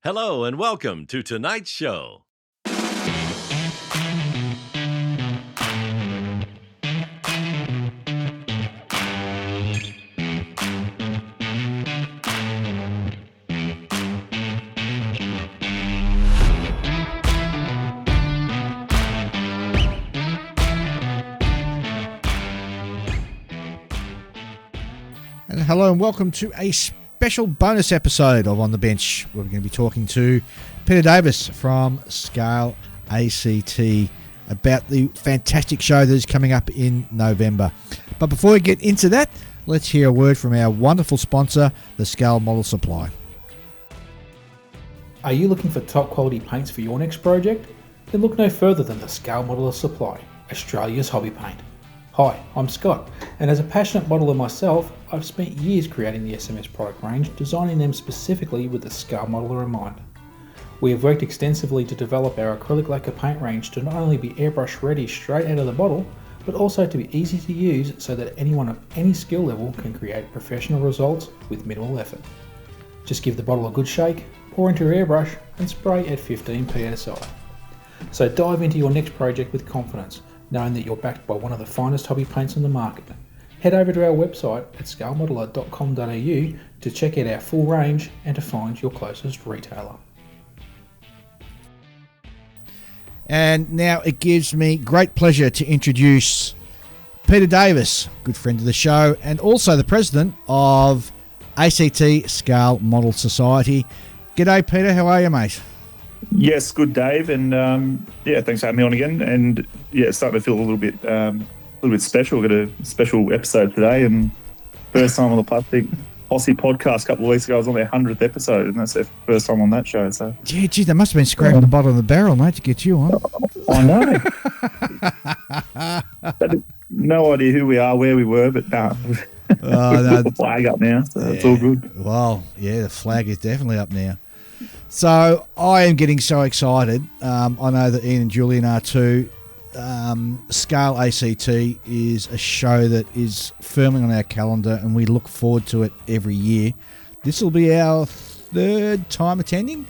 Hello and welcome to tonight's show. And hello and welcome to a special bonus episode of On the Bench, where we're going to be talking to Peter Davis from ScaleACT about the fantastic show that is coming up in November. But before we get into that, let's hear a word from our wonderful sponsor, the Scale Model Supply. Are you looking for top quality paints for your next project? Then look no further than the Scale Modeler Supply, Australia's hobby paint. Hi, I'm Scott, and as a passionate modeler myself, I've spent years creating the SMS product range, designing them specifically with the Scale Modeler in mind. We have worked extensively to develop our acrylic lacquer paint range to not only be airbrush ready straight out of the bottle, but also to be easy to use so that anyone of any skill level can create professional results with minimal effort. Just give the bottle a good shake, pour into your airbrush, and spray at 15 psi. So dive into your next project with confidence, knowing that you're backed by one of the finest hobby paints on the market. Head over to our website at scalemodeler.com.au to check out our full range and to find your closest retailer. And now it gives me great pleasure to introduce Peter Davis, good friend of the show, and also the president of ACT Scale Model Society. G'day, Peter. How are you, mate? Yes, good, Dave, and thanks for having me on again. And it's starting to feel a little bit special. We've got a special episode today, and first time on the Plastic Posse podcast a couple of weeks ago. I was on their 100th episode, and that's their first time on that show. So, gee, they must have been scraping the bottom of the barrel, mate, to get you on. I know. No idea who we are, where we were, but no. We've got the flag up now, so it's all good. Well, yeah, the flag is definitely up now. So I am getting so excited. I know that Ian and Julian are too. Scale ACT is a show that is firmly on our calendar, and we look forward to it every year. This will be our third time attending,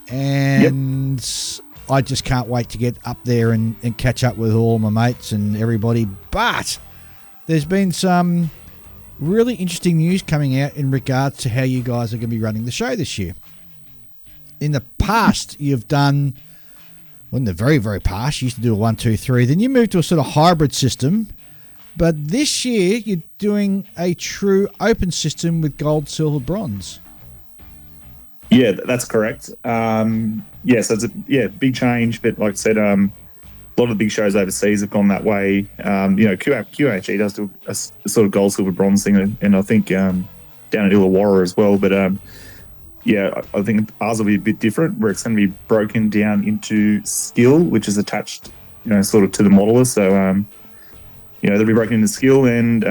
and I just can't wait to get up there and catch up with all my mates and everybody. But there's been some really interesting news coming out in regards to how you guys are going to be running the show this year. In the past, you've done, well, in the very, very past, you used to do a 1, 2, 3. Then you moved to a sort of hybrid system. But this year, you're doing a true open system with gold, silver, bronze. Yeah, that's correct. So it's a big change. But like I said, a lot of big shows overseas have gone that way. QHE does do a sort of gold, silver, bronze thing, and I think down at Illawarra as well. But I think ours will be a bit different, where it's going to be broken down into skill, which is attached, sort of to the modeler. So, they'll be broken into skill and,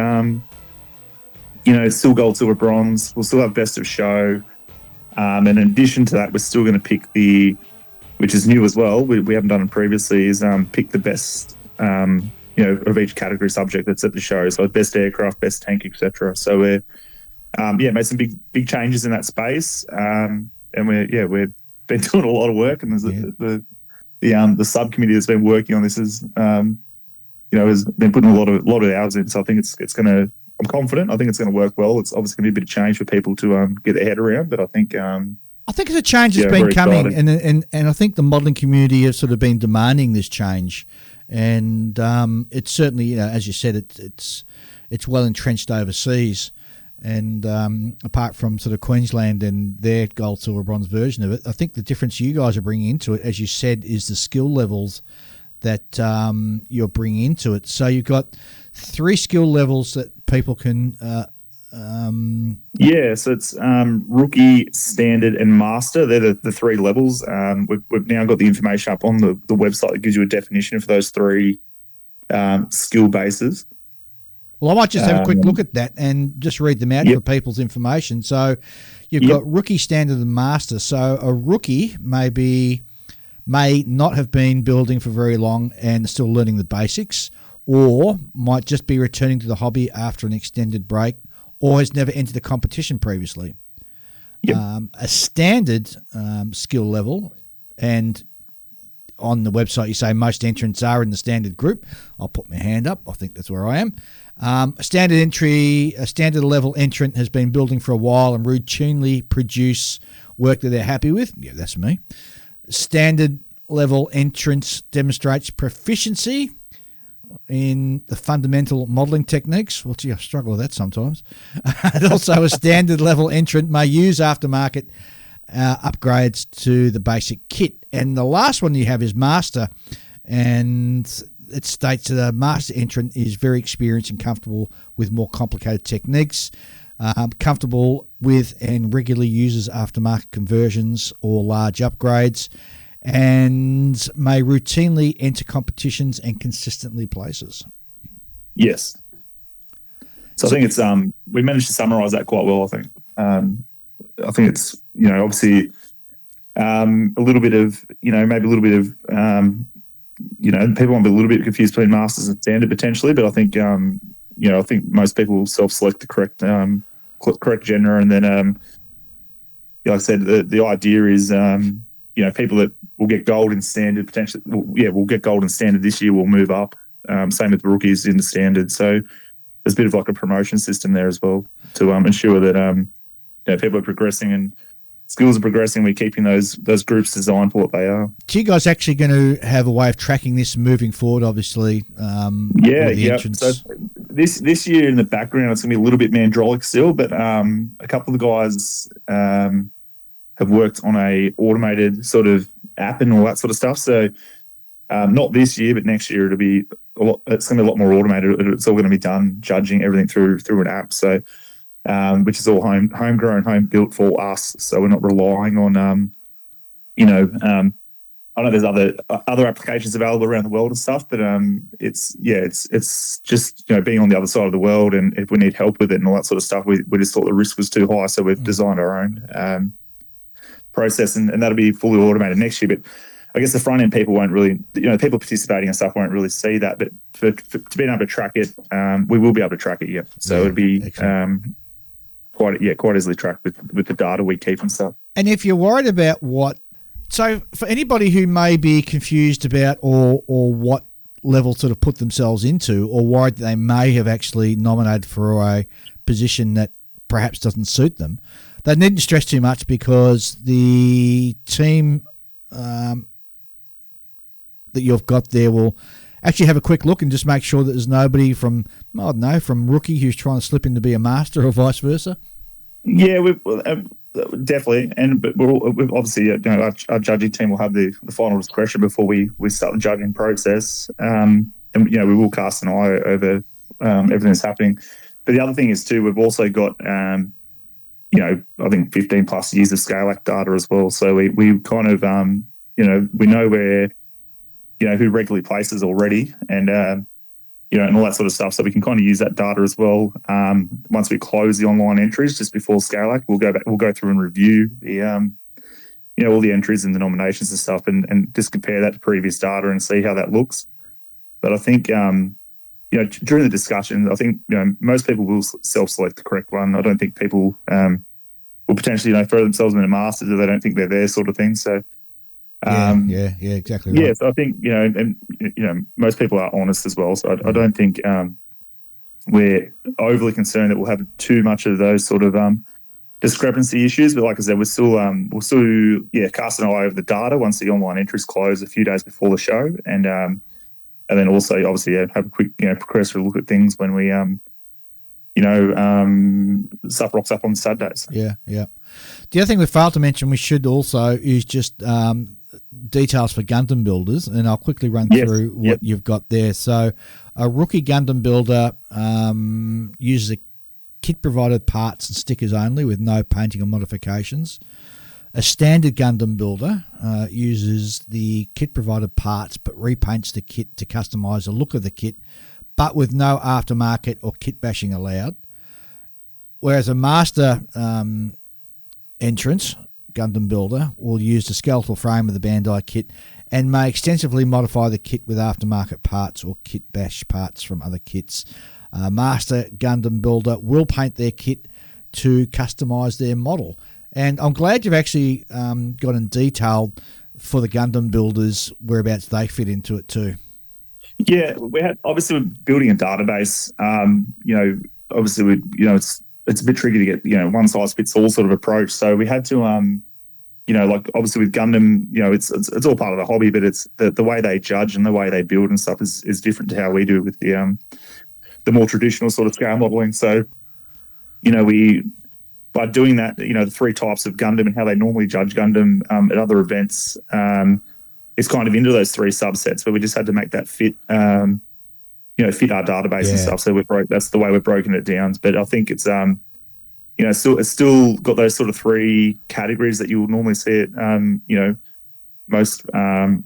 still gold, silver, bronze. We'll still have best of show. And in addition to that, we're still going to pick which is new as well, we haven't done it previously, is pick the best, of each category subject that's at the show. So best aircraft, best tank, etc. So we're made some big changes in that space, and we've been doing a lot of work, and there's the subcommittee that's been working on this has been putting a lot of hours in. So I think it's going to. I'm confident. I think it's going to work well. It's obviously going to be a bit of change for people to get their head around, but I think it's a change that's been coming, and I think the modelling community has sort of been demanding this change, and it's certainly, as you said, it's well entrenched overseas. And apart from sort of Queensland and their gold, silver, bronze version of it, I think the difference you guys are bringing into it, as you said, is the skill levels that you're bringing into it. So you've got 3 skill levels that people can... so it's rookie, standard, and master. They're the 3 levels. We've now got the information up on the website that gives you a definition for those 3 skill bases. Well, I might just have a quick look at that and just read them out for people's information. So you've got rookie, standard, and master. So a rookie may not have been building for very long and still learning the basics, or might just be returning to the hobby after an extended break, or has never entered a competition previously. Yep. A standard skill level, and on the website you say most entrants are in the standard group. I'll put my hand up. I think that's where I am. A standard level entrant has been building for a while and routinely produce work that they're happy with. Yeah, that's me. Standard level entrance demonstrates proficiency in the fundamental modelling techniques. Well, gee, I struggle with that sometimes. And also a standard level entrant may use aftermarket upgrades to the basic kit. And the last one you have is master, and it states that a master entrant is very experienced and comfortable with more complicated techniques, comfortable with and regularly uses aftermarket conversions or large upgrades, and may routinely enter competitions and consistently places. Yes. So I think it's we managed to summarise that quite well. I think it's obviously a little bit of maybe a little bit of people might be a little bit confused between masters and standard potentially, but I think I think most people will self-select the correct genre, and then like I said, the idea is people that will get gold in standard potentially, we'll get gold in standard this year, will move up. Same with the rookies in the standard. So there's a bit of like a promotion system there as well to ensure that people are progressing and skills are progressing. We're keeping those groups designed for what they are. So you guys actually going to have a way of tracking this moving forward, obviously? Entrance. So this year in the background, it's going to be a little bit mandrolic still, but a couple of the guys have worked on a automated sort of app and all that sort of stuff. So not this year, but next year it's going to be a lot more automated. It's all going to be done judging everything through an app. So which is all homegrown, home built for us. So we're not relying on I know there's other applications available around the world and stuff, but it's just being on the other side of the world, and if we need help with it and all that sort of stuff, we just thought the risk was too high, so we've designed our own process, and that'll be fully automated next year. But I guess the front end people won't really, people participating and stuff won't really see that, but to being able to track it, we will be able to track it. Yeah, so it'll be quite easily tracked with the data we keep and stuff. And if you're worried about so for anybody who may be confused about or what level to put themselves into, or worried that they may have actually nominated for a position that perhaps doesn't suit them, they needn't stress too much, because the team that you've got there will actually have a quick look and just make sure that there's nobody from rookie who's trying to slip in to be a master or vice versa. Yeah, definitely, but we've obviously our judging team will have the final discretion before we start the judging process, and we will cast an eye over everything that's happening. But the other thing is too, we've also got I think 15 plus years of ScaleACT data as well. So we kind of we know where who regularly places already, and and all that sort of stuff. So we can kind of use that data as well. Once we close the online entries, just before ScaleACT, we'll go through and review the all the entries and the nominations and stuff, and just compare that to previous data and see how that looks. But I think during the discussion, I think most people will self-select the correct one. I don't think people will potentially throw themselves into masters if they don't think they're there, sort of thing. So. Exactly right. Yeah, so I think most people are honest as well. So I don't think we're overly concerned that we'll have too much of those sort of discrepancy issues. But like I said, we'll still cast an eye over the data once the online entries close a few days before the show, and then also obviously have a quick progressive look at things when we stuff rocks up on Saturdays. Yeah. The other thing we failed to mention we should also is just details for Gundam builders, and I'll quickly run through what you've got there. So a rookie Gundam builder uses a kit provided parts and stickers only with no painting or modifications. A standard Gundam builder uses the kit provided parts but repaints the kit to customise the look of the kit, but with no aftermarket or kit bashing allowed. Whereas a master entrance Gundam builder will use the skeletal frame of the Bandai kit and may extensively modify the kit with aftermarket parts or kit bash parts from other kits. Master Gundam builder will paint their kit to customise their model. And I'm glad you've actually got in detail for the Gundam builders whereabouts they fit into it too. Yeah, we had obviously we're building a database. Obviously it's a bit tricky to get one size fits all sort of approach. So we had to like obviously with Gundam, it's all part of the hobby, but it's the way they judge and the way they build and stuff is different to how we do with the more traditional sort of scale modeling. So we by doing that, the three types of Gundam and how they normally judge Gundam at other events, it's kind of into those three subsets. But we just had to make that fit, fit our database and stuff. So that's the way we've broken it down. But I think it's it's still got those sort of three categories that you will normally see at most Gundam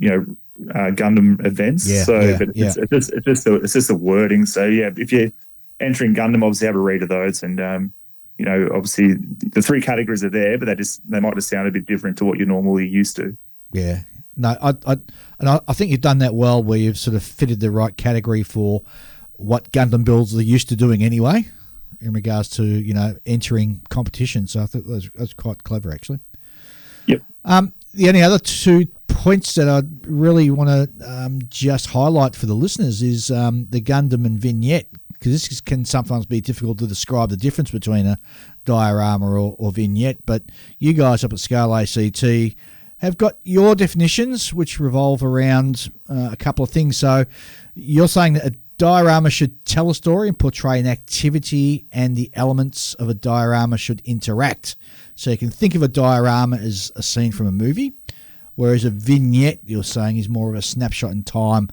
events. It's just the wording. So if you're entering Gundam, obviously have a read of those and. Obviously the three categories are there, but they might just sound a bit different to what you're normally used to. Yeah, no, I think you've done that well, where you've sort of fitted the right category for what Gundam builds are used to doing anyway, in regards to entering competition. So I think that's quite clever, actually. Yep. The only other 2 points that I really want to just highlight for the listeners is the Gundam and vignette. Because this can sometimes be difficult to describe the difference between a diorama or vignette, but you guys up at ScaleACT have got your definitions, which revolve around a couple of things. So you're saying that a diorama should tell a story and portray an activity, and the elements of a diorama should interact. So you can think of a diorama as a scene from a movie, whereas a vignette, you're saying, is more of a snapshot in time,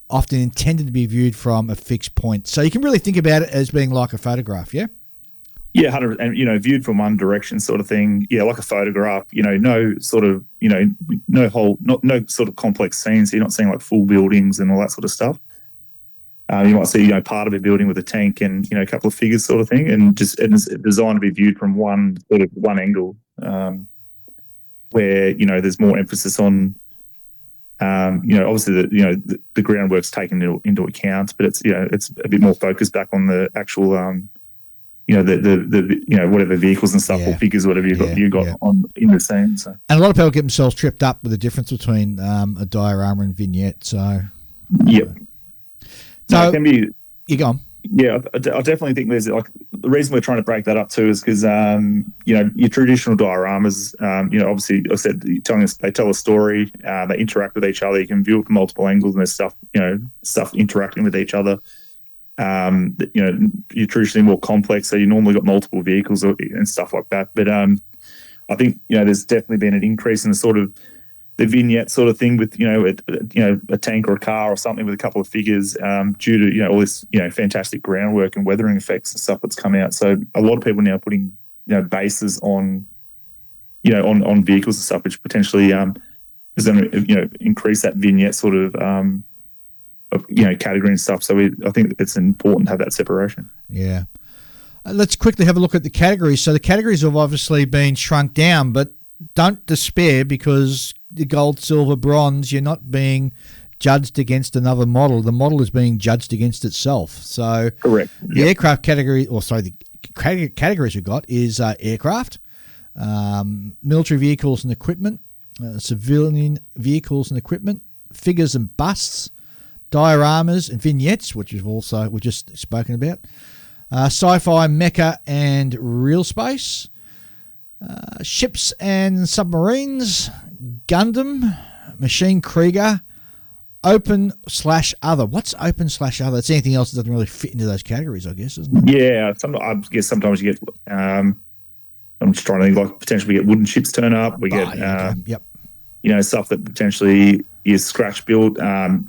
often intended to be viewed from a fixed point. So you can really think about it as being like a photograph, yeah? Yeah, 100%. And, viewed from one direction sort of thing. Yeah, like a photograph, no sort of, no sort of complex scenes. So you're not seeing like full buildings and all that sort of stuff. You might see, part of a building with a tank and, a couple of figures sort of thing. And it's designed to be viewed from one angle where, there's more emphasis on, obviously the groundwork's taken into account, but it's a bit more focused back on the actual whatever vehicles and stuff or figures, whatever you got on in the scene. So. And a lot of people get themselves tripped up with the difference between a diorama and vignette. So yep. So it can be. You go on. Yeah, I definitely think there's like the reason we're trying to break that up too is because your traditional dioramas, obviously I said they tell a story, they interact with each other. You can view it from multiple angles, and there's stuff interacting with each other. You're traditionally more complex, so you normally got multiple vehicles and stuff like that. But I think there's definitely been an increase in the sort of the vignette sort of thing with a tank or a car or something with a couple of figures due to all this fantastic groundwork and weathering effects and stuff that's come out. So a lot of people now putting bases on on vehicles and stuff, which potentially is going to increase that vignette sort of category and stuff. So I think it's important to have that separation. Yeah. Let's quickly have a look at the categories. So the categories have obviously been shrunk down, but don't despair, because the gold, silver, bronze, you're not being judged against another model. The model is being judged against itself. So correct. The aircraft category, the categories we've got is aircraft, military vehicles and equipment, civilian vehicles and equipment, figures and busts, dioramas and vignettes, which we've just spoken about, sci-fi, mecha and real space, ships and submarines, Gundam, Machine Krieger, open/other. What's open/other? It's anything else that doesn't really fit into those categories, I guess, isn't it? Yeah, I guess sometimes you get. I'm just trying to think, like potentially we get wooden ships turn up. We get stuff that potentially is scratch built.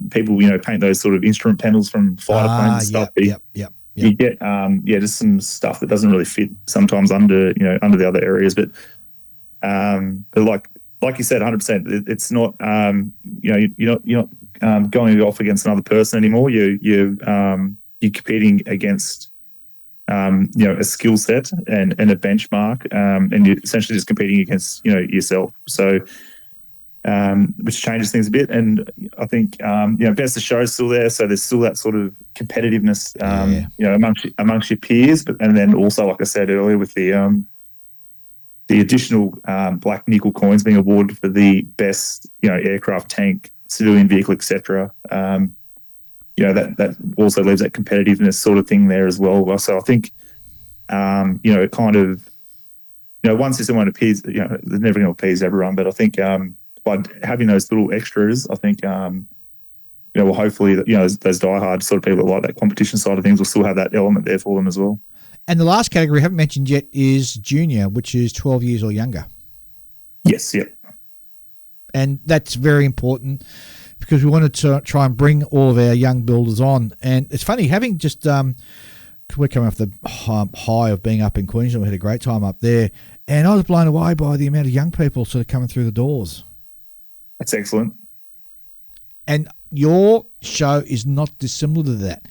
People paint those sort of instrument panels from fighter planes and stuff. Yep. You get just some stuff that doesn't really fit sometimes under the other areas, but like you said, 100%. It's not you're not going off against another person anymore. You're competing against a skill set and a benchmark, and you're essentially just competing against yourself. So which changes things a bit. And I think best of show is still there, so there's still that sort of competitiveness amongst your peers. But and then also, like I said earlier, with the the additional black nickel coins being awarded for the best, aircraft, tank, civilian vehicle, etc. That also leaves that competitiveness sort of thing there as well. So I think, it kind of, one system won't appease, they're never going to appease everyone, but I think by having those little extras, I think, well, hopefully, those diehard sort of people that like that competition side of things will still have that element there for them as well. And the last category I haven't mentioned yet is junior, which is 12 years or younger. Yes, yeah. And that's very important because we wanted to try and bring all of our young builders on. And it's funny, having just we're coming off the high of being up in Queensland. We had a great time up there. And I was blown away by the amount of young people sort of coming through the doors. That's excellent. And your show is not dissimilar to that.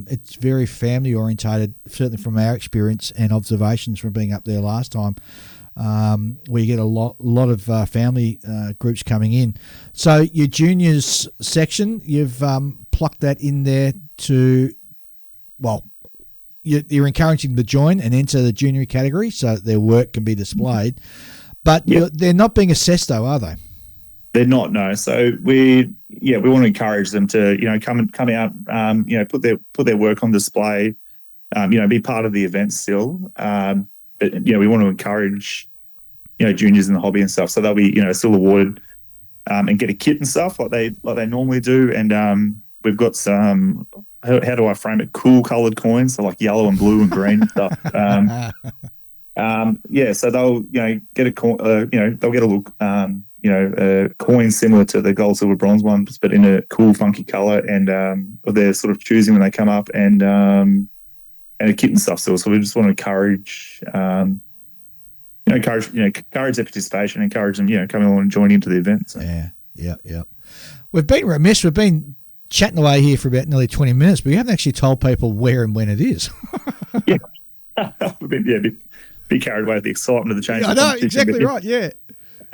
It's very family orientated, certainly from our experience and observations from being up there last time. We get a lot of family groups coming in. So your juniors section, you've plucked that in there to, well, you're encouraging them to join and enter the junior category so that their work can be displayed. But they're not being assessed though, are they? They're not, no. So we want to encourage them to, come out, put their work on display, be part of the event still. But we want to encourage, juniors in the hobby and stuff. So they'll be, still awarded and get a kit and stuff like they normally do. And we've got some, how do I frame it? Cool coloured coins, so like yellow and blue and green and stuff. So they'll, get a coin, they'll get a look, a coin similar to the gold, silver, bronze ones, but in a cool, funky colour, and they're sort of choosing when they come up, and a kit and stuff still. So we just want to encourage, encourage their participation, encourage them, coming along and joining into the event. So. Yeah. We've been remiss. We've been chatting away here for about nearly 20 minutes, but we haven't actually told people where and when it is. Yeah. We've been, be carried away with the excitement of the change. I know, exactly right, yeah.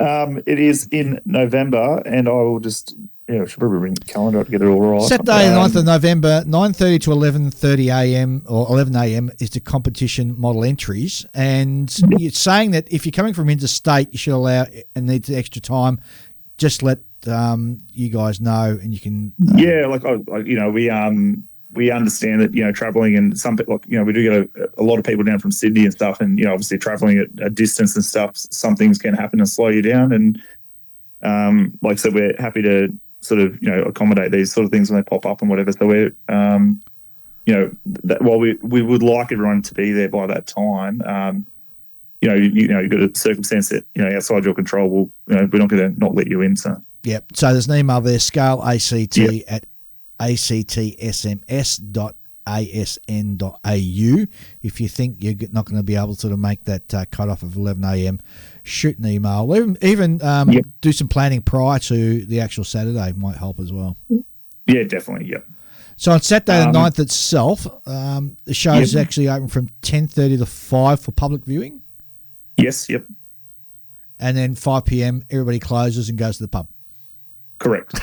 It is in November, and I will just, should probably bring the calendar to get it all right. Saturday, 9th of November, 9:30 to 11:30 a.m. or 11 a.m. is the competition model entries. And you're saying that if you're coming from interstate, you should allow and need extra time. Just let you guys know, and you can. We understand that, traveling, and some people, we do get a lot of people down from Sydney and stuff, and, obviously traveling at a distance and stuff, some things can happen and slow you down. And like I said, we're happy to sort of, accommodate these sort of things when they pop up and whatever. So we're, while we would like everyone to be there by that time, you've got a circumstance that, outside your control, we're not going to not let you in. So. Yep. So there's an email there, ScaleACT at actsms.asn.au. If you think you're not going to be able to sort of make that cut-off of 11 a.m., shoot an email. Even do some planning prior to the actual Saturday might help as well. Yeah, definitely, yep. So on Saturday the 9th itself, the show is actually open from 10:30 to 5 for public viewing? Yes, yep. And then 5 p.m, everybody closes and goes to the pub? Correct. I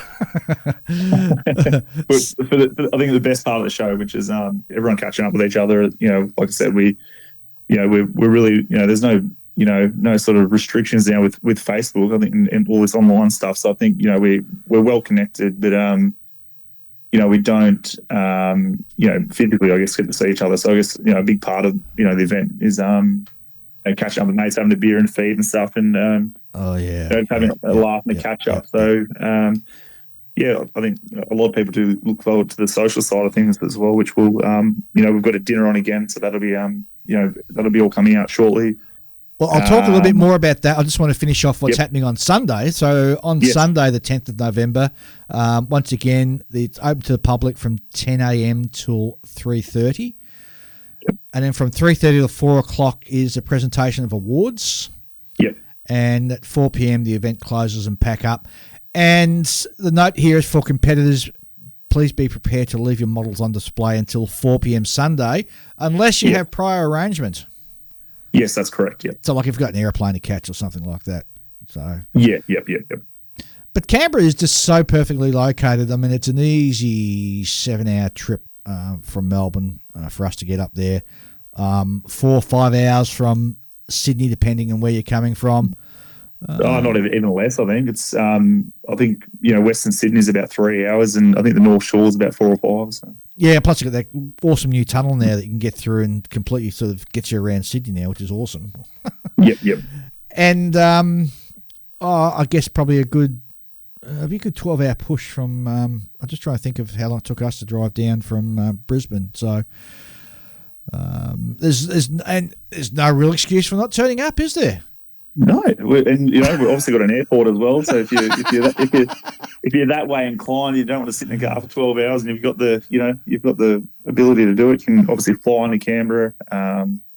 think the best part of the show, which is everyone catching up with each other. Like I said, we're really, there's no sort of restrictions now with Facebook, I think, and all this online stuff. So I think we're well connected, but we don't physically, I guess, get to see each other. So I guess a big part of the event is catching up with mates, having a beer and feed and stuff, and having a laugh and a catch up. So I think a lot of people do look forward to the social side of things as well, which will we've got a dinner on again, so that'll be that'll be all coming out shortly. Well, I'll talk a little bit more about that. I just want to finish off what's happening on Sunday. So on Sunday, the 10th of November, once again, it's open to the public from 10 a.m. till 3:30. And then from 3:30 to 4 o'clock is a presentation of awards. Yep. And at 4 p.m, the event closes and pack up. And the note here is for competitors, please be prepared to leave your models on display until 4 p.m. Sunday, unless you have prior arrangement. Yes, that's correct, yep. So like if you've got an airplane to catch or something like that. So Yep. But Canberra is just so perfectly located. I mean, it's an easy 7-hour trip from Melbourne for us to get up there. 4 or 5 hours from Sydney, depending on where you're coming from. Not even less. I think it's. I think Western Sydney is about 3 hours, and I think the North Shore is about 4 or 5. So. Yeah, plus you've got that awesome new tunnel now that you can get through and completely sort of gets you around Sydney now, which is awesome. Yep. And I guess probably a good 12-hour push from. I'm just trying to think of how long it took us to drive down from Brisbane. So there's no real excuse for not turning up, is there? No, and we've obviously got an airport as well. So if you're that way inclined, you don't want to sit in a car for 12 hours, and you've got the ability to do it. You can obviously fly into Canberra.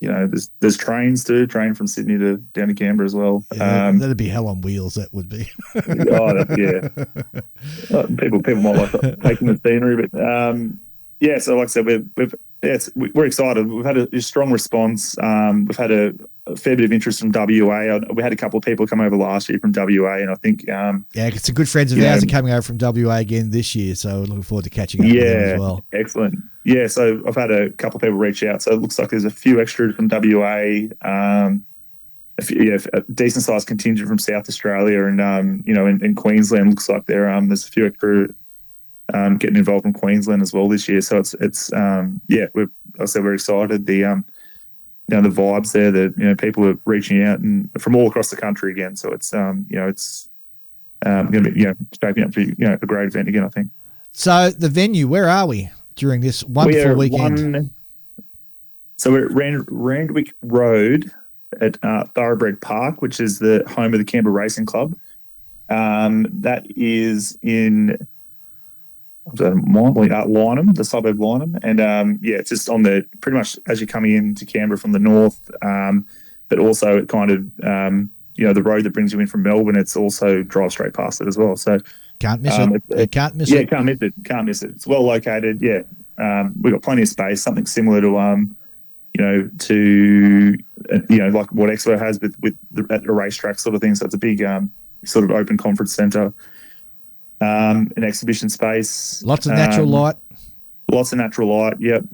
There's trains too. Train from Sydney down to Canberra as well. Yeah, that'd be hell on wheels. That would be. People might like taking the scenery, but So like I said, we're excited. We've had a strong response. We've had a fair bit of interest from WA. We had a couple of people come over last year from WA, and I think it's some good friends of ours are coming over from WA again this year. So we're looking forward to catching up with them as well. Excellent. Yeah, so I've had a couple of people reach out. So it looks like there's a few extra from WA. A decent sized contingent from South Australia, and in Queensland looks like there's a few extra. Getting involved in Queensland as well this year, so we're excited. The vibes there, that people are reaching out and from all across the country again. So it's going to be shaping up to be a great event again, I think. So the venue, where are we during this wonderful weekend? So we're at Randwick Road at Thoroughbred Park, which is the home of the Canberra Racing Club. That is in Lynham, the suburb Lynham, and it's just on the pretty much as you're coming into Canberra from the north, but also it kind of the road that brings you in from Melbourne. It's also drive straight past it as well. So can't miss it. Can't miss it. Can't miss it. It's well located. Yeah, we've got plenty of space. Something similar to like what Expo has with at the racetrack sort of thing. So it's a big sort of open conference centre. An exhibition space. Lots of natural light. Yep.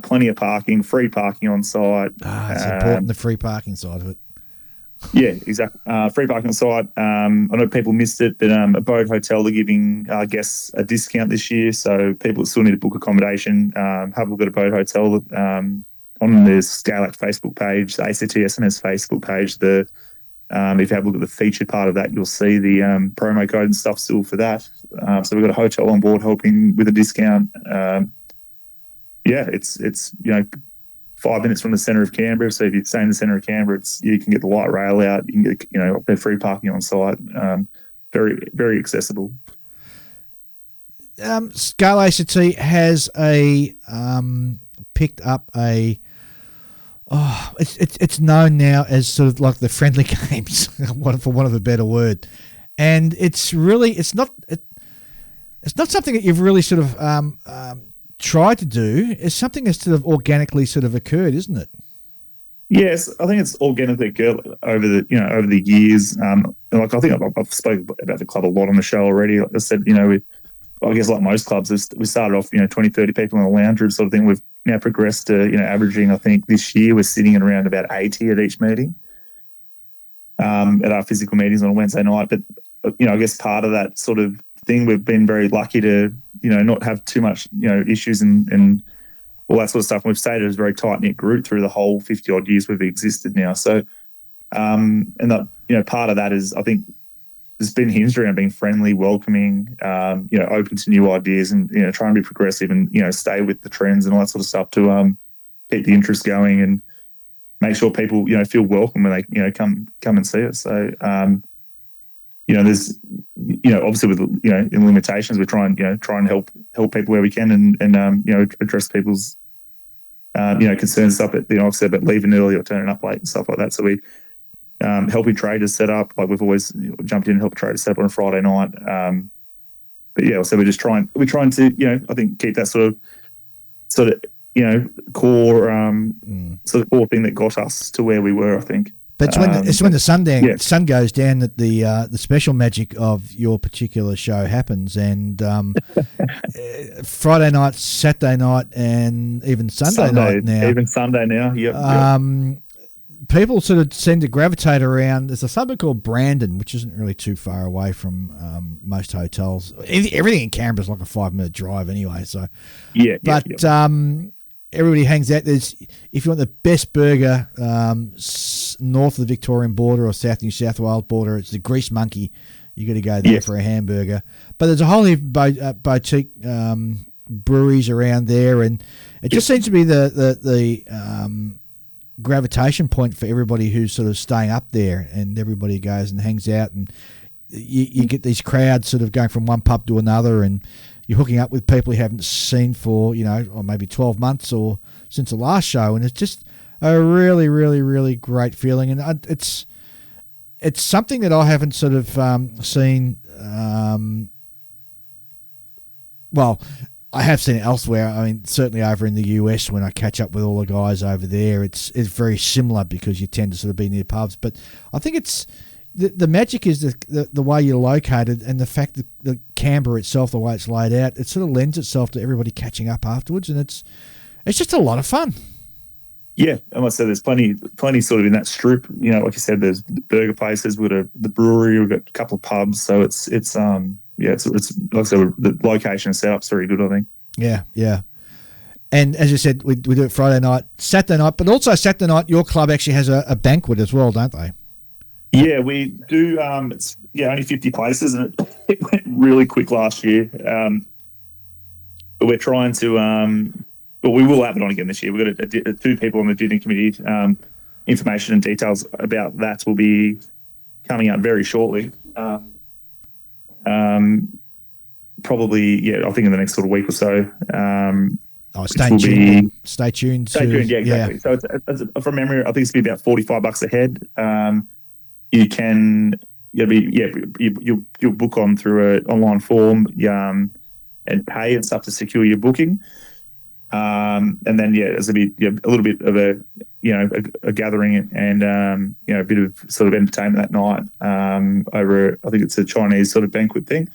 Plenty of parking, free parking on site. It's important, the free parking side of it. Yeah, exactly. Free parking on site. I know people missed it, but a boat hotel, they're giving guests a discount this year. So people still need to book accommodation. Have a look at a boat hotel on the ScaleACT Facebook page, the ACT SNS Facebook page. If you have a look at the featured part of that, you'll see the promo code and stuff still for that. So we've got a hotel on board helping with a discount. It's 5 minutes from the centre of Canberra. So if you stay in the centre of Canberra, you can get the light rail out. You can get free parking on site. Very, very accessible. ScaleACT has picked up a. Oh, it's known now as sort of like the friendly games, for want of a better word, and it's not something that you've really sort of tried to do. It's something that's sort of organically sort of occurred, isn't it? Yes, I think it's organically occurred over the years. I think I've spoken about the club a lot on the show already. Like I said, I guess like most clubs, we started off 20, 30 people in the lounge room sort of thing. We've now progressed to averaging, I think this year we're sitting at around about 80 at each meeting, at our physical meetings on a Wednesday night. But I guess part of that sort of thing, we've been very lucky to not have too much issues and all that sort of stuff. And we've stayed as a very tight knit group through the whole 50 odd years we've existed now. So and that part of that is, I think, it's been hinged around being friendly, welcoming, open to new ideas, and trying to be progressive and stay with the trends and all that sort of stuff to keep the interest going and make sure people feel welcome when they come and see us. So there's obviously with in limitations, we try and help people where we can and address people's concerns, stuff at like I said, but leaving early or turning up late and stuff like that. So we. Helping traders set up, like we've always jumped in and helped traders set up on a Friday night. So we're trying to, I think keep that sort of core, sort of core thing that got us to where we were, I think. But it's when the sun goes down that the special magic of your particular show happens, and Friday night, Saturday night, and even Sunday night now. Even Sunday now, yep. people sort of seem to gravitate around. There's a suburb called Brandon, which isn't really too far away from most hotels. Everything in Canberra is like a 5-minute drive anyway. So, everybody hangs out. If you want the best burger north of the Victorian border or south New South Wales border, it's the Grease Monkey. You got to go there for a hamburger. But there's a whole heap of boutique breweries around there, and it just seems to be the gravitation point for everybody who's sort of staying up there, and everybody goes and hangs out, and you get these crowds sort of going from one pub to another, and you're hooking up with people you haven't seen for, or maybe 12 months or since the last show, and it's just a really, really, really great feeling, and it's something that I haven't sort of seen. Well, I have seen it elsewhere. I mean, certainly over in the US when I catch up with all the guys over there, it's very similar because you tend to sort of be near pubs. But I think it's the magic is the way you're located, and the fact that the Canberra itself, the way it's laid out, it sort of lends itself to everybody catching up afterwards, and it's just a lot of fun. Yeah, and like I said, there's plenty sort of in that strip. Like you said, there's burger places, we've got the brewery, we've got a couple of pubs, so it's like I said, the location and setup's very good, I think. Yeah. And as you said, we do it Friday night, Saturday night, but also Saturday night, your club actually has a banquet as well, don't they? Yeah, we do. It's only 50 places, and it went really quick last year. But we're trying to. But we will have it on again this year. We've got 2 people on the dinner committee. Information and details about that will be coming out very shortly. Probably, I think in the next sort of week or so. Stay tuned. Stay tuned. Yeah, exactly. Yeah. So it's from memory, I think it's going to be about $45 a head. You can, you'll book on through an online form, and pay and stuff to secure your booking. And then there's going to be a little bit of a gathering and a bit of sort of entertainment that night over. I think it's a Chinese sort of banquet thing.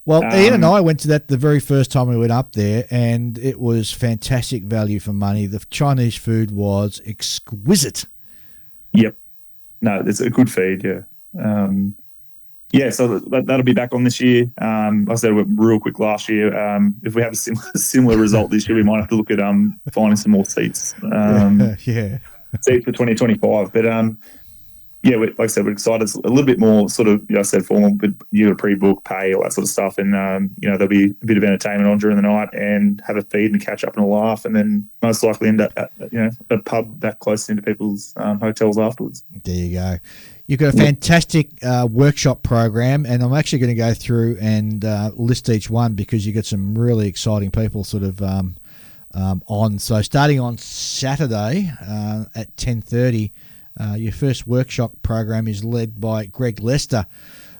Well, Ian and I went to that the very first time we went up there, and it was fantastic value for money. The Chinese food was exquisite. Yep. No, it's a good feed. Yeah. So that'll be back on this year. Like I said, we went real quick last year. If we have a similar result this year, we might have to look at finding some more seats. Seats for 2025. But like I said, we're excited. It's a little bit more sort of, I said formal, but you got to pre-book, pay, all that sort of stuff, and there'll be a bit of entertainment on during the night, and have a feed and catch up and a laugh, and then most likely end up at a pub back close into people's hotels afterwards. There you go. You've got a fantastic workshop program, and I'm actually going to go through and list each one because you got some really exciting people sort of on. So starting on Saturday at 10:30, your first workshop program is led by Greg Lester,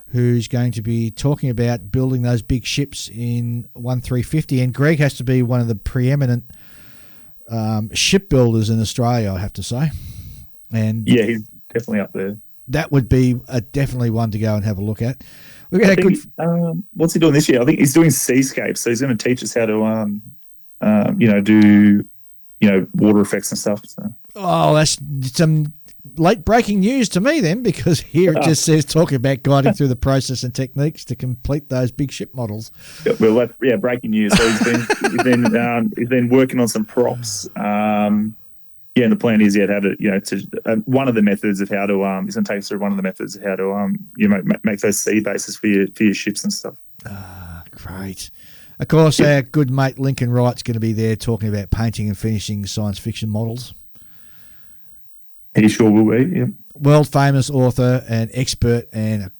who's going to be talking about building those big ships in 1350. And Greg has to be one of the preeminent shipbuilders in Australia, I have to say. And yeah, he's definitely up there. That would be definitely one to go and have a look at. We're going to what's he doing this year? I think he's doing seascapes, so he's going to teach us how to, do, water effects and stuff. So. Oh, that's some late breaking news to me then, because here it just says talking about guiding through the process and techniques to complete those big ship models. Well, breaking news. So he's been working on some props. And the plan is how to, one of the methods of how to, he's going to take us through one of the methods of how to, make those sea bases for your ships and stuff. Ah, great. Of course, our good mate Lincoln Wright's going to be there talking about painting and finishing science fiction models. He sure will be, yeah. World famous author and expert, and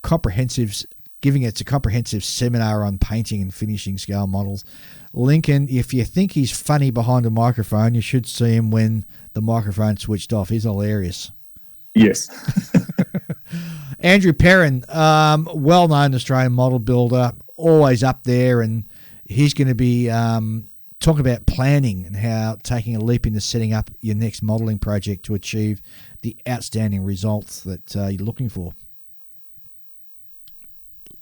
giving us a comprehensive seminar on painting and finishing scale models. Lincoln, if you think he's funny behind a microphone, you should see him when the microphone switched off. He's hilarious. Yes. Andrew Perrin, well-known Australian model builder, always up there, and he's going to be talking about planning and how taking a leap into setting up your next modelling project to achieve the outstanding results that you're looking for.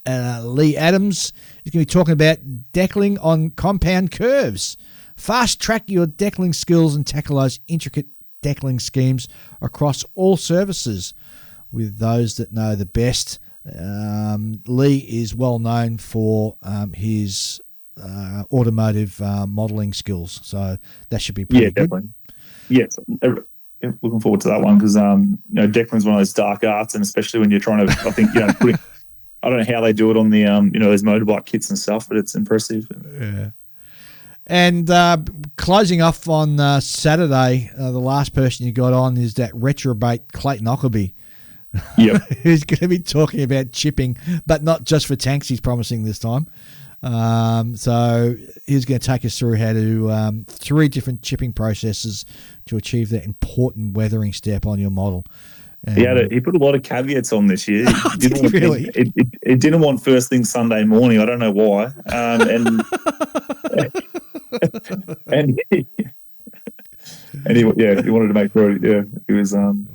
Lee Adams is going to be talking about deckling on compound curves. Fast track your deckling skills and tackle those intricate deckling schemes across all services. With those that know the best, Lee is well known for his automotive modelling skills, so that should be pretty good. Definitely. Yes, looking forward to that one because deckling's one of those dark arts, and especially when you're trying to, I think I don't know how they do it on the those motorbike kits and stuff, but it's impressive. Yeah. And closing off on Saturday, the last person you got on is that retrobate Clayton Ockerby. Yep. Who's going to be talking about chipping, but not just for tanks, he's promising this time. So he's going to take us through how to 3 different chipping processes to achieve that important weathering step on your model. And he put a lot of caveats on this year. Did he really? It didn't want first thing Sunday morning. I don't know why. And he wanted to make sure. He was having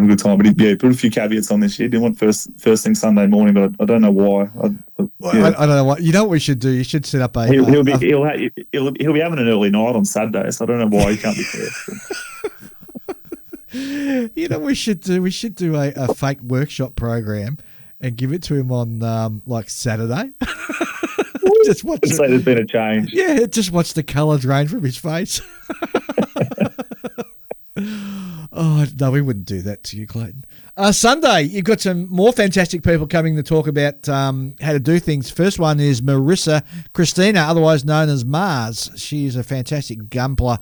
a good time. But he put a few caveats on this year. Didn't want first thing Sunday morning, but I don't know why. I don't know what. You know what we should do? You should set up a. He'll be having an early night on Saturday, so I don't know why he can't be first. You know what we should do? We should do a fake workshop program and give it to him on like Saturday. Just watch say there's been a change. Yeah, just watch the colour drain from his face. Oh, no, we wouldn't do that to you, Clayton. Sunday, you've got some more fantastic people coming to talk about how to do things. First one is Marissa Christina, otherwise known as Mars. She's a fantastic Gunpla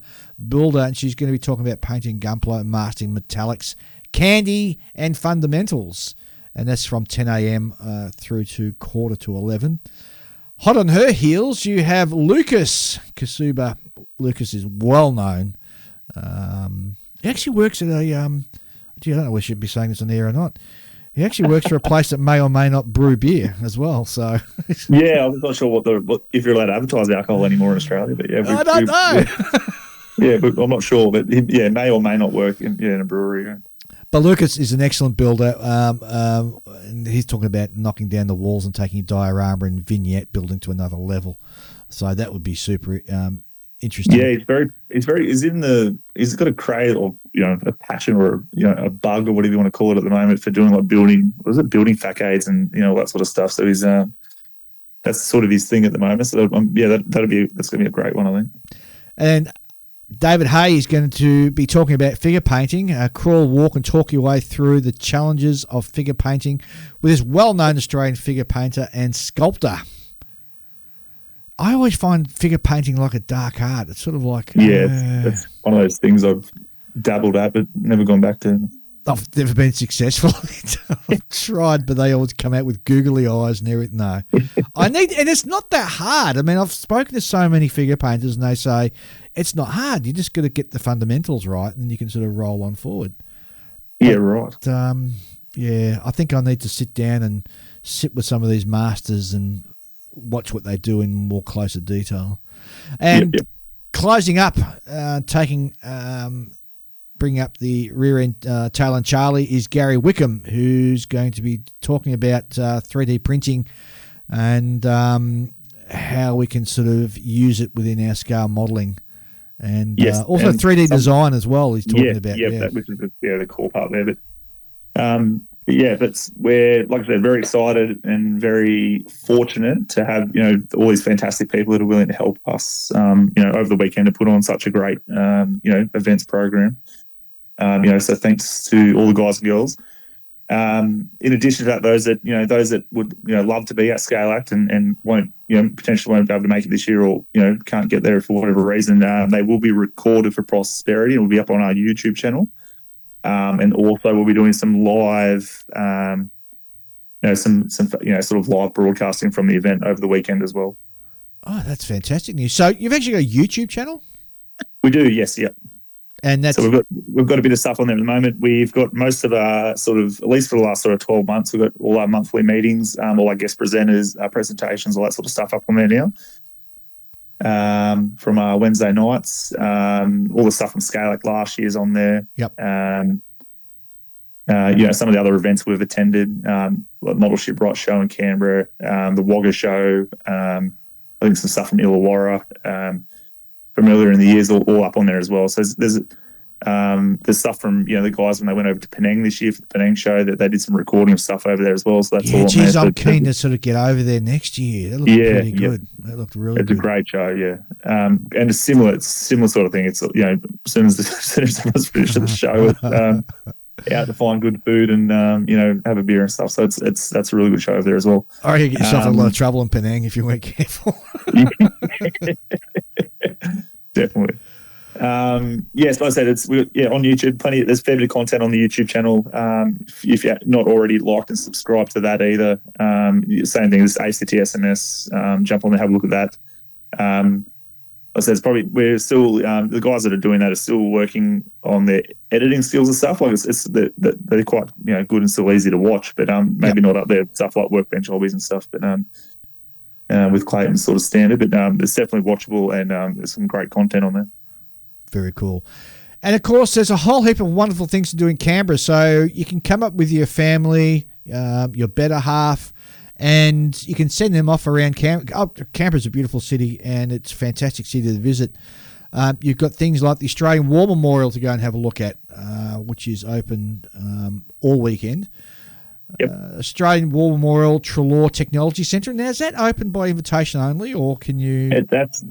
builder, and she's going to be talking about painting Gunpla and mastering metallics, candy, and fundamentals. And that's from 10 a.m. Through to 10:45. Hot on her heels, you have Lucas Kasuba. Lucas is well known. He actually works at a, I don't know if we should be saying this on the air or not. He actually works for a place that may or may not brew beer as well. So yeah, I'm not sure if you're allowed to advertise alcohol anymore in Australia, but yeah. I don't know. Yeah, but I'm not sure, but may or may not work in a brewery. Yeah. But Lucas is an excellent builder, and he's talking about knocking down the walls and taking diorama and vignette building to another level. So that would be super interesting. Yeah, he's got a craze or a passion or a bug or whatever you want to call it at the moment for doing like building facades and all that sort of stuff. So he's that's sort of his thing at the moment. So that's going to be a great one, I think. And David Hay is going to be talking about figure painting, crawl, walk and talk your way through the challenges of figure painting with this well-known Australian figure painter and sculptor. I always find figure painting like a dark art. It's sort of like... it's one of those things I've dabbled at but never gone back to. I've never been successful. I've tried, but they always come out with googly eyes and everything. No. And it's not that hard. I mean, I've spoken to so many figure painters and they say it's not hard. You just got to get the fundamentals right and you can sort of roll on forward. Yeah, right. I think I need to sit down and sit with some of these masters and watch what they do in more closer detail. And closing up, bring up the rear end, tail and Charlie is Gary Wickham, who's going to be talking about 3D printing and how we can sort of use it within our scale modelling. And also and 3D design as well he's talking about. That, which is the core part there. But we're, like I said, very excited and very fortunate to have, all these fantastic people that are willing to help us, over the weekend to put on such a great, events program. So thanks to all the guys and girls. In addition to that, those that would, love to be at ScaleACT and won't, potentially won't be able to make it this year or, can't get there for whatever reason, they will be recorded for posterity and will be up on our YouTube channel. And also we'll be doing some live, some sort of live broadcasting from the event over the weekend as well. Oh, that's fantastic news. So you've actually got a YouTube channel? We do, yes, yep. And that's so we've got a bit of stuff on there at the moment. We've got most of our at least for the last 12 months, we've got all our monthly meetings, all our guest presenters, our presentations, all that sort of stuff up on there now. From our Wednesday nights, all the stuff from ScaleACT last year's on there. Yep. Some of the other events we've attended, like Model Shipwright Show in Canberra, the Wagga Show, I think some stuff from Illawarra, from earlier in the years, all up on there as well. So there's There's stuff from the guys when they went over to Penang this year for the Penang show that they did some recording of stuff over there as well. So that's all. Geez, I'm keen to sort of get over there next year. That looked pretty good. That looked really good. It's a great show, yeah. And it's similar sort of thing. It's as soon as everyone's finished the show, out to find good food and have a beer and stuff. So that's a really good show over there as well. I reckon you get yourself in a lot of trouble in Penang if you weren't careful. Definitely. Yes, like I said, on YouTube. There's a fair bit of content on the YouTube channel. If you're not already liked and subscribed to that either, same thing as ACT SMS. Jump on there, have a look at that. Like I said, we're still the guys that are doing that are still working on their editing skills and stuff. Like they're quite good and still easy to watch, but maybe not up there stuff like Workbench Hobbies and stuff. But with Clayton's sort of standard, but it's definitely watchable and there's some great content on there. Very cool. And, of course, there's a whole heap of wonderful things to do in Canberra. So you can come up with your family, your better half, and you can send them off around Canberra. Canberra's a beautiful city, and it's a fantastic city to visit. You've got things like the Australian War Memorial to go and have a look at, which is open all weekend. Yep. Australian War Memorial Trelaw Technology Centre. Now, is that open by invitation only, or can you... It's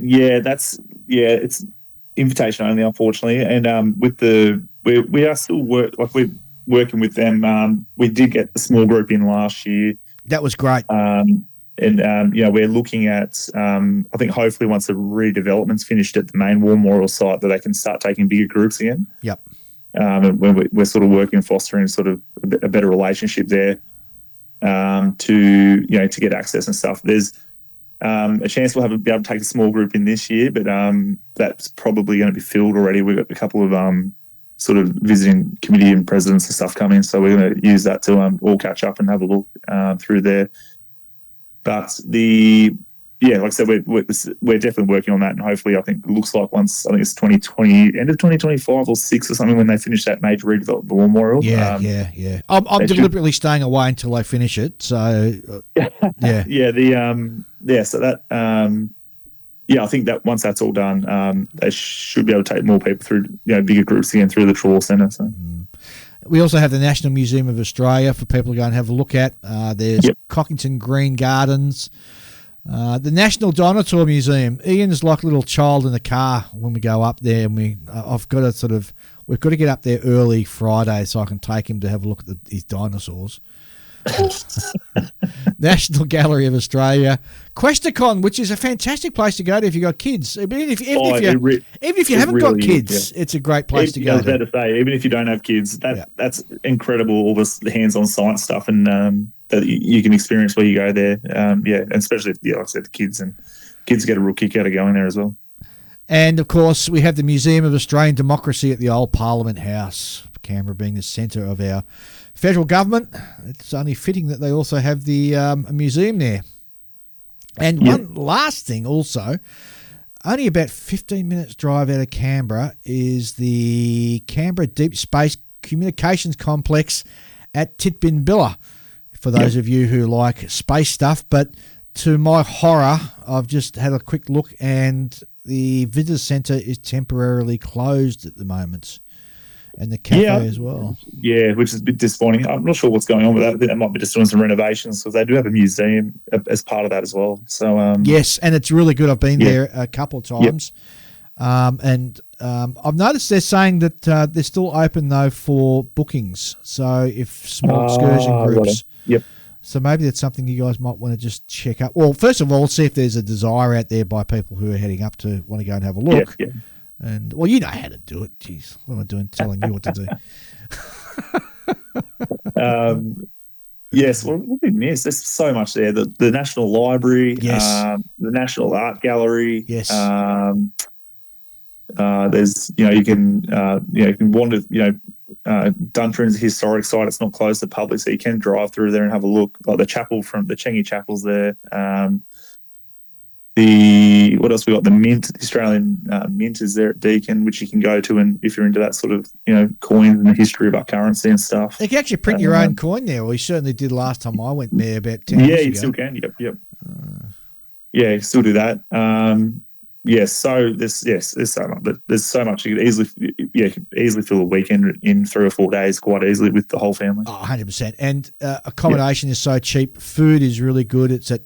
invitation only, unfortunately, and we are still we're working with them. We did get the small group in last year. That was great. We're looking at I think hopefully once the redevelopment's finished at the main War Memorial site that they can start taking bigger groups again. Yep. And we're sort of working, fostering sort of a better relationship there to get access and stuff. There's a chance we'll be able to take a small group in this year, but that's probably going to be filled already. We've got a couple of sort of visiting committee and presidents and stuff coming, so we're going to use that to all catch up and have a look through there. But like I said, we're definitely working on that, and hopefully, I think it looks like once it's 2020, end of 2025 or 6 or something when they finish that major redevelopment memorial. Yeah. I'm deliberately staying away until they finish it. So So that I think that once that's all done, they should be able to take more people through bigger groups again through the Trelaw Centre. So. We also have the National Museum of Australia for people to go and have a look at. There's Cockington Green Gardens. The National Dinosaur Museum. Ian's like a little child in the car when we go up there, and we've got to get up there early Friday so I can take him to have a look at his dinosaurs. National Gallery of Australia, Questacon, which is a fantastic place to go to if you've got kids. Even if you haven't got kids, it's a great place to go. I was about to say, even if you don't have kids, that's incredible. All the hands-on science stuff and that you can experience where you go there. And especially like I said, the kids get a real kick out of going there as well. And of course, we have the Museum of Australian Democracy at the old Parliament House, Canberra being the centre of our federal government. It's only fitting that they also have the a museum there. And one last thing also, only about 15 minutes drive out of Canberra is the Canberra Deep Space Communications Complex at Titbinbilla, for those of you who like space stuff. But to my horror, I've just had a quick look and the visitor centre is temporarily closed at the moment. And the cafe as well. Yeah, which is a bit disappointing. I'm not sure what's going on with that. I think they might be just doing some renovations because they do have a museum as part of that as well. So yes, and it's really good. I've been there a couple of times. And I've noticed they're saying that they're still open, though, for bookings. So if small excursion groups... So maybe that's something you guys might want to just check out. Well, first of all, see if there's a desire out there by people who are heading up to want to go and have a look. Yeah. And, well, you know how to do it. Jeez, what am I doing telling you what to do? Yes, well, what we miss, there's so much there. The National Library, the National Art Gallery. Yes. There's, you can wander, Duntrin's a historic site. It's not closed to the public, so you can drive through there and have a look. Like the chapel from the Chengi Chapel's there. What else we got? The Mint, the Australian Mint is there at Deakin, which you can go to, and if you're into that sort of coins and the history of our currency and stuff. You can actually print your own coin there. Well, you certainly did last time I went there about 10 years ago. Yeah, you still can. Yep. Yeah, you still do that. Yes, so there's so much. There's so much you could easily fill a weekend in 3 or 4 days quite easily with the whole family. Oh, 100%. And accommodation is so cheap. Food is really good. It's at,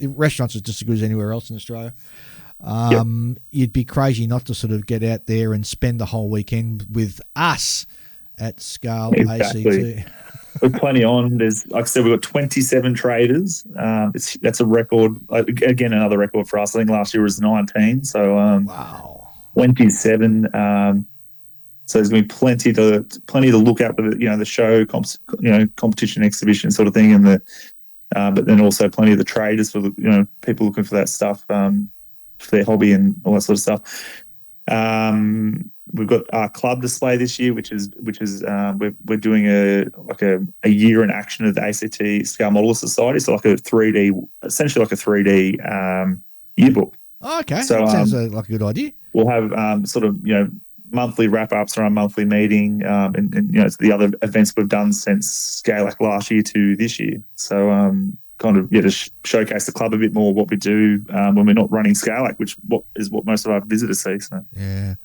restaurants are just as good as anywhere else in Australia. You'd be crazy not to sort of get out there and spend the whole weekend with us at Scale ACT. We're plenty on. There's, like I said, we've got 27 traders. That's a record. Again, another record for us. I think last year was 19. So wow, 27. So there's going to be plenty to look at with the show, competition, exhibition sort of thing, and but then also plenty of the traders for people looking for that stuff for their hobby and all that sort of stuff. We've got our club display this year, which is we're doing a year in action of the ACT Scale Modeler Society. So essentially like a 3D yearbook. Oh, okay, so that sounds like a good idea. We'll have sort of monthly wrap ups or our monthly meeting, and it's the other events we've done since ScaleACT last year to this year. So to showcase the club a bit more, what we do when we're not running ScaleACT, which is what most of our visitors see. So yeah.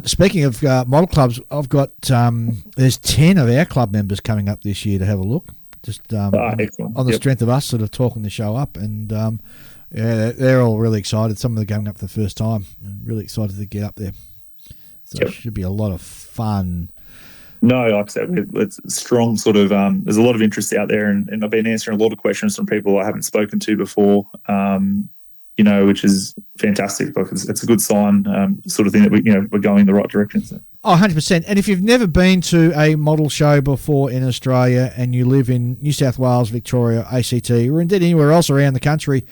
Speaking of model clubs, I've got there's 10 of our club members coming up this year to have a look. Just on the strength of us sort of talking the show up, and they're all really excited. Some of them are going up for the first time and really excited to get up there. So it should be a lot of fun. No, like I said, it's strong sort of. There's a lot of interest out there, and I've been answering a lot of questions from people I haven't spoken to before. Which is fantastic. Like it's a good sign, sort of thing that we're going in the right direction. So. Oh, 100%. And if you've never been to a model show before in Australia and you live in New South Wales, Victoria, ACT, or indeed anywhere else around the country,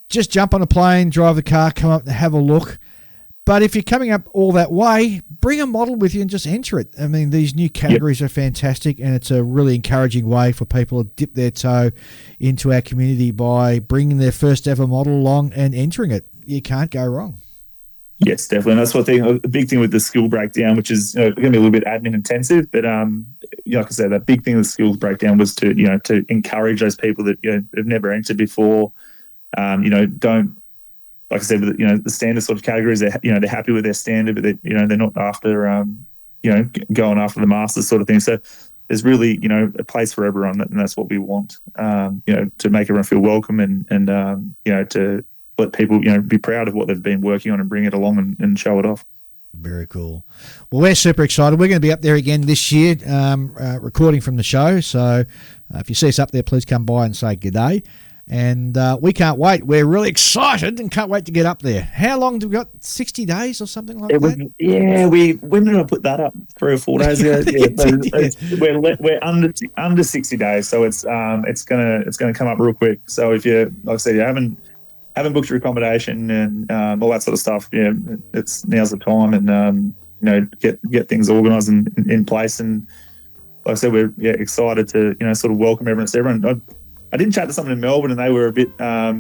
just jump on a plane, drive the car, come up and have a look. But if you're coming up all that way, bring a model with you and just enter it. I mean, these new categories are fantastic, and it's a really encouraging way for people to dip their toe into our community by bringing their first ever model along and entering it. You can't go wrong. Yes, definitely. And that's what I think, the big thing with the skill breakdown, which is going to be a little bit admin intensive, but like I said, that big thing with the skills breakdown was to encourage those people that have never entered before. Don't. Like I said, the standard sort of categories, they're happy with their standard, but they're not after, going after the masters sort of thing. So there's really, a place for everyone, and that's what we want, to make everyone feel welcome and to let people, be proud of what they've been working on and bring it along and show it off. Very cool. Well, we're super excited. We're going to be up there again this year, recording from the show. So if you see us up there, please come by and say good day. And we can't wait. We're really excited and can't wait to get up there. How long do we got? 60 days or something like that? When did I put that up? 3 or 4 days ago. We're under 60 days, so it's gonna come up real quick. So if you, like I said, you haven't booked your accommodation and all that sort of stuff, now's the time, and get things organised and in place. And like I said, we're excited to sort of welcome everyone. So everyone. I did chat to someone in Melbourne, and they were a bit. I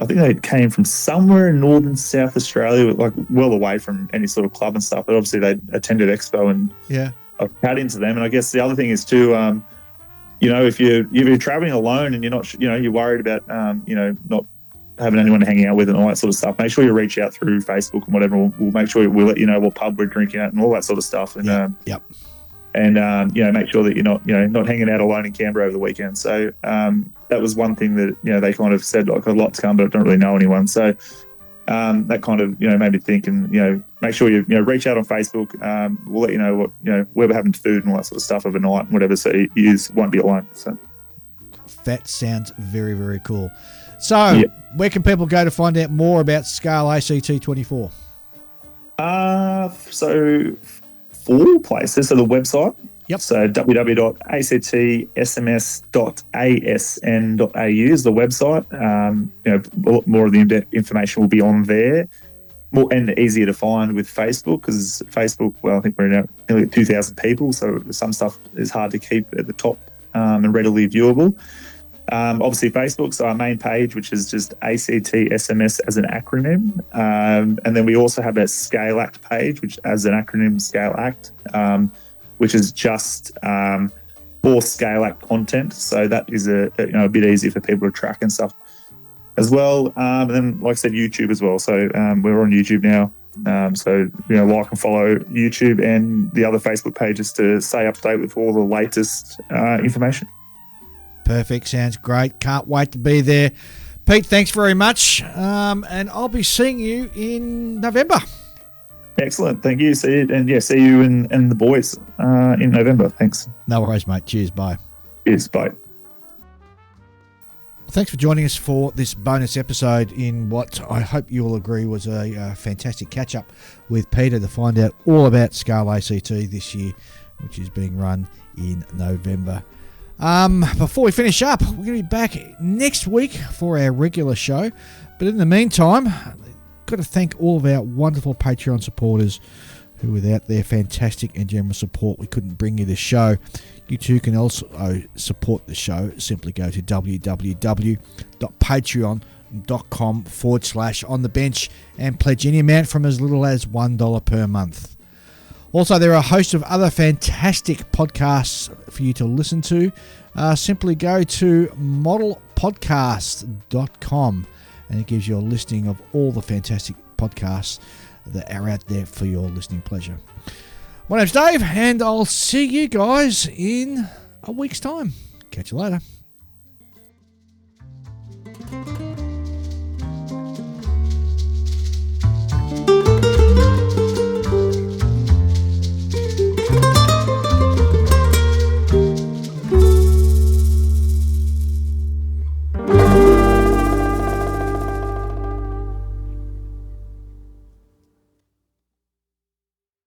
think they came from somewhere in northern South Australia, like well away from any sort of club and stuff. But obviously, they attended Expo, and I've chatted into them. And I guess the other thing is too, if you're traveling alone and you're not, you're worried about, not having anyone hanging out with and all that sort of stuff. Make sure you reach out through Facebook and whatever. We'll make sure we'll let you know what pub we're drinking at and all that sort of stuff. And And make sure that you're not hanging out alone in Canberra over the weekend. So that was one thing that they kind of said, like, a lot to come, but I don't really know anyone. So that kind of made me think, and make sure you reach out on Facebook. We'll let you know what where we're having food and all that sort of stuff overnight and whatever. So you won't be alone. So that sounds very, very cool. So where can people go to find out more about Scale ACT 24? So 4 places. So the website. Yep. So www.actsms.asn.au is the website. More of the in-depth information will be on there. More and easier to find with Facebook, because Facebook, well, I think we're now nearly 2,000 people, so some stuff is hard to keep at the top and readily viewable. Obviously Facebook, so our main page, which is just ACTSMS as an acronym. And then we also have a ScaleACT page, which as an acronym, ScaleACT, which is just for ScaleACT content. So that is a bit easier for people to track and stuff. as well. And then, like I said, YouTube as well. So we're on YouTube now. So, like and follow YouTube and the other Facebook pages to stay up to date with all the latest information. Perfect. Sounds great. Can't wait to be there. Pete, thanks very much. And I'll be seeing you in November. Excellent. Thank you. See you. And see you and the boys in November. Thanks. No worries, mate. Cheers. Bye. Cheers. Bye. Thanks for joining us for this bonus episode in what I hope you'll agree was a fantastic catch-up with Peter to find out all about ScaleACT this year, which is being run in November. Before we finish up, we're going to be back next week for our regular show. But in the meantime, got to thank all of our wonderful Patreon supporters who, without their fantastic and generous support, we couldn't bring you the show. You too can also support the show. Simply go to www.patreon.com/onthebench and pledge any amount from as little as $1 per month. Also, there are a host of other fantastic podcasts for you to listen to. Simply go to modelpodcast.com and it gives you a listing of all the fantastic podcasts that are out there for your listening pleasure. My name's Dave, and I'll see you guys in a week's time. Catch you later.